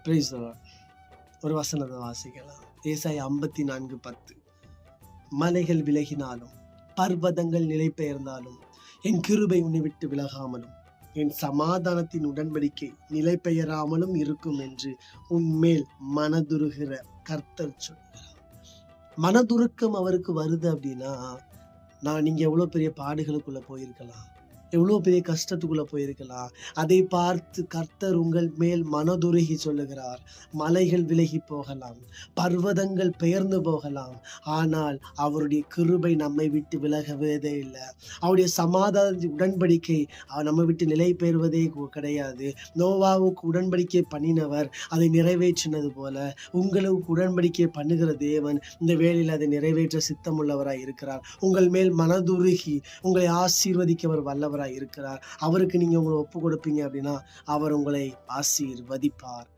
Praise the Lord. ஒரு வசனத்தை வாசிக்கலாம். ஏசாயா 54:10. மலைகள் விலகினாலும் பர்வதங்கள் நிலை பெயர்ந்தாலும் என் கிருபை உன்னை விட்டு விலகாமலும் என் சமாதானத்தின் உடன்படிக்கை நிலை பெயராமலும் இருக்கும் என்று உன்மேல் மனதுருகிற கர்த்தர் சொல்கிறார். மனதுருக்கம் அவருக்கு வருது அப்படின்னா, நீங்க எவ்வளவு பெரிய பாடுகளுக்குள்ள போயிருக்கலாம், எவ்வளவு பெரிய கஷ்டத்துக்குள்ள போயிருக்கலாம். அதை பார்த்து கர்த்தர் உங்கள் மேல் மனதுருகி சொல்லுகிறார், மலைகள் விலகி போகலாம், பர்வதங்கள் பெயர்ந்து போகலாம், ஆனால் அவருடைய கிருபை நம்மை விட்டு விலகவே இல்லை. அவருடைய சமாதான உடன்படிக்கை நம்ம விட்டு நிலை பெறுவதே கிடையாது. நோவாவுக்கு உடன்படிக்கை பண்ணினவர் அதை நிறைவேற்றினது போல உங்களுக்கு உடன்படிக்கை பண்ணுகிற தேவன் இந்த வேளையில் அதை நிறைவேற்ற சித்தமுள்ளவராய் இருக்கிறார். உங்கள் மேல் மனதுருகி உங்களை ஆசீர்வதிக்க அவர் வல்லவர் இருக்கிறார். அவருக்கு நீங்க உங்களை ஒப்பு கொடுப்பீங்க அப்படின்னா அவர் உங்களை ஆசீர்வதிப்பார்.